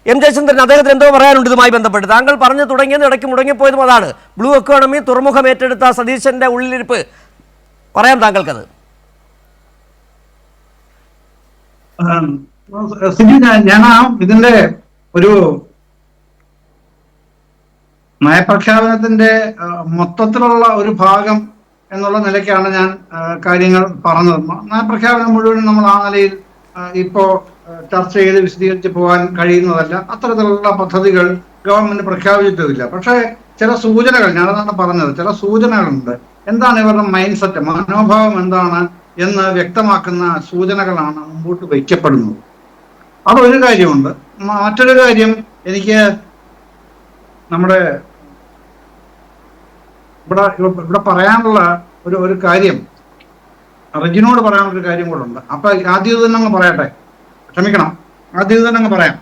M Jayachandran അദ്ദേഹത്തിന് എന്തോ പറയാനുണ്ട് ഇതുമായി ബന്ധപ്പെട്ട്. താങ്കൾ പറഞ്ഞു തുടങ്ങിയത് ഇടയ്ക്ക് മുടങ്ങിപ്പോയതും അതാണ്. ബ്ലൂ എക്കോണമി തുറമുഖം ഏറ്റെടുത്ത സതീശന്റെ ഉള്ളിലിരിപ്പ് പറയാം താങ്കൾക്കത്. ഞാൻ ഇതിന്റെ ഒരു നയപ്രഖ്യാപനത്തിന്റെ മൊത്തത്തിലുള്ള ഒരു ഭാഗം എന്നുള്ള നിലയ്ക്കാണ് ഞാൻ കാര്യങ്ങൾ പറഞ്ഞത്. നയപ്രഖ്യാപനം മുഴുവൻ നമ്മൾ ആ നിലയിൽ ഇപ്പോ ചർച്ച ചെയ്ത് വിശദീകരിച്ച് പോകാൻ കഴിയുന്നതല്ല. അത്തരത്തിലുള്ള പദ്ധതികൾ ഗവൺമെന്റ് പ്രഖ്യാപിച്ചിട്ടുമില്ല. പക്ഷേ ചില സൂചനകൾ, ഞാനതാണ് പറഞ്ഞത്, ചില സൂചനകളുണ്ട്. എന്താണ് ഇവരുടെ മൈൻഡ് സെറ്റ്, മനോഭാവം എന്താണ് എന്ന് വ്യക്തമാക്കുന്ന സൂചനകളാണ് മുമ്പോട്ട് വയ്ക്കപ്പെടുന്നത്. അതൊരു കാര്യമുണ്ട്. മറ്റൊരു കാര്യം, എനിക്ക് നമ്മുടെ ഇവിടെ പറയാനുള്ള ഒരു കാര്യം, റെജിനോട് പറയാനുള്ള ഒരു കാര്യം കൂടെ ഉണ്ട്. അപ്പൊ ആദ്യം തന്നെ അങ്ങ് പറയട്ടെ, ക്ഷമിക്കണം, ആദ്യം തന്നെ അങ്ങ് പറയാം.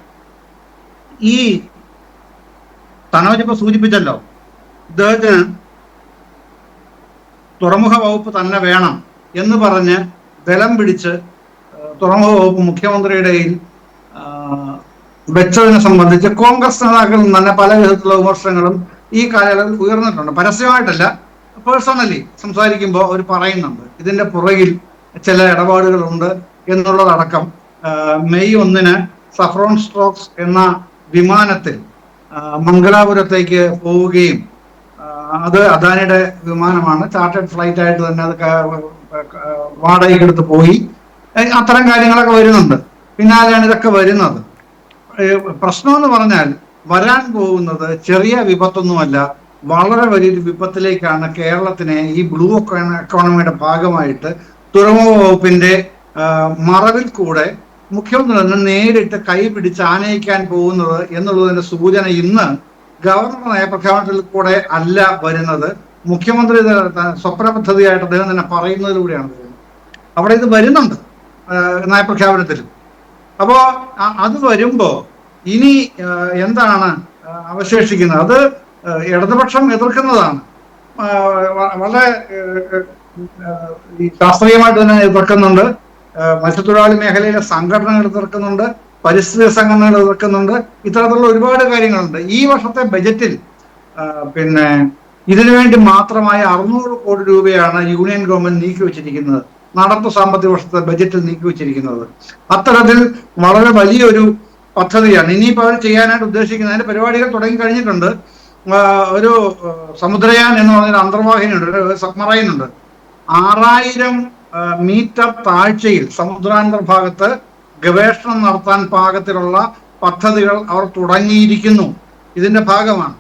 ഈ തനോജ് ഇപ്പൊ സൂചിപ്പിച്ചല്ലോ, ഇദ്ദേഹത്തിന് തുറമുഖ വകുപ്പ് തന്നെ വേണം എന്ന് പറഞ്ഞ് ബലം പിടിച്ച് തുറമുഖ വകുപ്പ് മുഖ്യമന്ത്രിയുടെ വെച്ചതിനെ സംബന്ധിച്ച് കോൺഗ്രസ് നേതാക്കളിൽ തന്നെ പല വിധത്തിലുള്ള വിമർശനങ്ങളും ഈ കാലയളവിൽ ഉയർന്നിട്ടുണ്ട്. പരസ്യമായിട്ടല്ല, പേഴ്സണലി സംസാരിക്കുമ്പോൾ അവർ പറയുന്നുണ്ട് ഇതിന്റെ പുറകിൽ ചില ഇടപാടുകളുണ്ട് എന്നുള്ളതടക്കം. മെയ് 1 സഫ്രോൺ സ്ട്രോക്സ് എന്ന വിമാനത്തിൽ മംഗലാപുരത്തേക്ക് പോവുകയും, അത് അദാനിയുടെ വിമാനമാണ്, ചാർട്ടേഡ് ഫ്ലൈറ്റ് ആയിട്ട് തന്നെ അത് വാടകയ്ക്കെടുത്ത് പോയി, അത്തരം കാര്യങ്ങളൊക്കെ വരുന്നുണ്ട്. പിന്നാലെയാണ് ഇതൊക്കെ വരുന്നത്. പ്രശ്നമെന്ന് പറഞ്ഞാൽ വരാൻ പോകുന്നത് ചെറിയ വിപത്തൊന്നുമല്ല, വളരെ വലിയൊരു വിപത്തിലേക്കാണ് കേരളത്തിനെ ഈ ബ്ലൂ എക്കോണമിയുടെ ഭാഗമായിട്ട് തുറമുഖ വകുപ്പിന്റെ മറവിൽ കൂടെ മുഖ്യമന്ത്രി തന്നെ നേരിട്ട് കൈ പിടിച്ച് ആനയിക്കാൻ പോകുന്നത് എന്നുള്ളതിന്റെ സൂചന ഇന്ന് ഗവർണർ നയപ്രഖ്യാപനത്തിൽ കൂടെ അല്ല വരുന്നത്, മുഖ്യമന്ത്രി സ്വപ്ന പദ്ധതിയായിട്ട് അദ്ദേഹം തന്നെ പറയുന്നതിലൂടെയാണ് വരുന്നത്. അവിടെ ഇത് വരുന്നുണ്ട് നയപ്രഖ്യാപനത്തിൽ. അപ്പോ അത് വരുമ്പോ ഇനി എന്താണ് അവശേഷിക്കുന്നത്? അത് ഇടതുപക്ഷം എതിർക്കുന്നതാണ്, വളരെ ശാസ്ത്രീയമായിട്ട് തന്നെ എതിർക്കുന്നുണ്ട്. മത്സ്യത്തൊഴിലാളി മേഖലയിലെ സംഘടനകൾ എതിർക്കുന്നുണ്ട്, പരിസ്ഥിതി സംഘടനകൾ എതിർക്കുന്നുണ്ട്. ഇത്തരത്തിലുള്ള ഒരുപാട് കാര്യങ്ങളുണ്ട്. ഈ വർഷത്തെ ബജറ്റിൽ ഇതിനുവേണ്ടി മാത്രമായി 600 കോടി രൂപയാണ് യൂണിയൻ ഗവൺമെന്റ് നീക്കി വെച്ചിരിക്കുന്നത്, നടപ്പ് സാമ്പത്തിക വർഷത്തെ ബജറ്റിൽ നീക്കി വെച്ചിരിക്കുന്നത്. അത്തരത്തിൽ വളരെ വലിയൊരു പദ്ധതിയാണ് ഇനിയിപ്പോൾ അവർ ചെയ്യാനായിട്ട് ഉദ്ദേശിക്കുന്നത്. അതിന്റെ പരിപാടികൾ തുടങ്ങി കഴിഞ്ഞിട്ടുണ്ട്. ഒരു സമുദ്രയാൻ എന്ന് പറഞ്ഞൊരു അന്തർവാഹിനിയുണ്ട്, ഒരു സബ്മറൈൻ ഉണ്ട്. 6000 മീറ്റർ താഴ്ചയിൽ സമുദ്രാന്തർഭാഗത്ത് ഗവേഷണം നടത്താൻ പാകത്തിലുള്ള പദ്ധതികൾ അവർ തുടങ്ങിയിരിക്കുന്നു. ഇതിന്റെ ഭാഗമാണ്.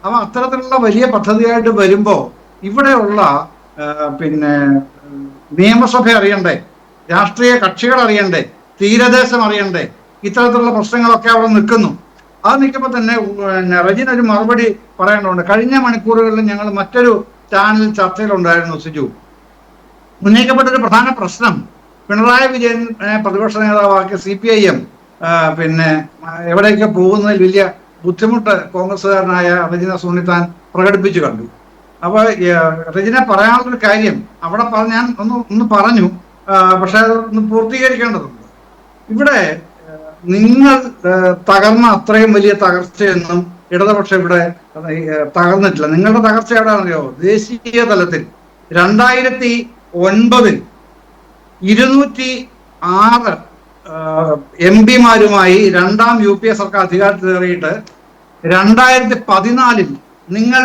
അപ്പൊ അത്തരത്തിലുള്ള വലിയ പദ്ധതിയായിട്ട് വരുമ്പോ ഇവിടെയുള്ള നിയമസഭ അറിയണ്ടേ, രാഷ്ട്രീയ കക്ഷികൾ അറിയണ്ടേ, തീരദേശം അറിയണ്ടേ, ഇത്തരത്തിലുള്ള പ്രശ്നങ്ങളൊക്കെ അവിടെ നിൽക്കുന്നു. അത് നിൽക്കുമ്പോൾ തന്നെ റജിൻ ഒരു മറുപടി പറയേണ്ടതുണ്ട്. കഴിഞ്ഞ മണിക്കൂറുകളിൽ ഞങ്ങൾ മറ്റൊരു ചാനൽ ചർച്ചയിലുണ്ടായിരുന്നു. സിജു, ഉന്നയിക്കപ്പെട്ടൊരു പ്രധാന പ്രശ്നം, പിണറായി വിജയൻ പ്രതിപക്ഷ നേതാവാക്കിയ CPIM എവിടെയൊക്കെ പോകുന്നതിൽ വലിയ ബുദ്ധിമുട്ട് കോൺഗ്രസ്സുകാരനായ റജിന സുനിത്താൻ പ്രകടിപ്പിച്ചു കണ്ടു. അപ്പൊ റജിനെ പറയാനുള്ളൊരു കാര്യം അവിടെ ഞാൻ ഒന്ന് പറഞ്ഞു, പക്ഷെ അത് ഒന്ന് പൂർത്തീകരിക്കേണ്ടതുണ്ട്. ഇവിടെ നിങ്ങൾ തകർന്ന അത്രയും വലിയ തകർച്ചയൊന്നും ഇടതുപക്ഷം ഇവിടെ തകർന്നിട്ടില്ല. നിങ്ങളുടെ തകർച്ച എവിടെയാണെന്നറിയോ? ദേശീയ തലത്തിൽ 2009 206 MP-മാരുമായി രണ്ടാം UPA സർക്കാർ അധികാരത്തിൽ കയറിയിട്ട് 2014 നിങ്ങൾ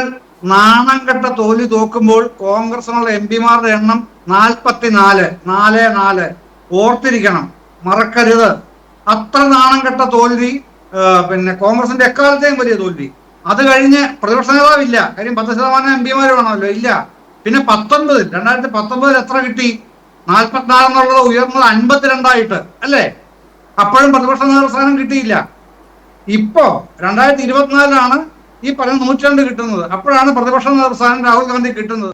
നാണം കെട്ട തോൽവി തോക്കുമ്പോൾ കോൺഗ്രസിനുള്ള MP-മാരുടെ എണ്ണം 44 ഓർത്തിരിക്കണം, മറക്കരുത്. അത്ര നാണം കെട്ട തോൽവി കോൺഗ്രസിന്റെ എക്കാലത്തെയും വലിയ തോൽവി. അത് കഴിഞ്ഞ് പ്രതിപക്ഷ നേതാവില്ല, കാര്യം 10% MP-മാർ വേണമല്ലോ, ഇല്ല. പിന്നെ 2019 എത്ര കിട്ടി? 44 എന്നുള്ളത് ഉയർന്നത് 52 അല്ലേ? അപ്പോഴും പ്രതിപക്ഷ നേതൃസ്ഥാനം കിട്ടിയില്ല. ഇപ്പോ 2024 ഈ പറഞ്ഞ 102 കിട്ടുന്നത്. അപ്പോഴാണ് പ്രതിപക്ഷ നേതൃസ്ഥാനം രാഹുൽ ഗാന്ധി കിട്ടുന്നത്.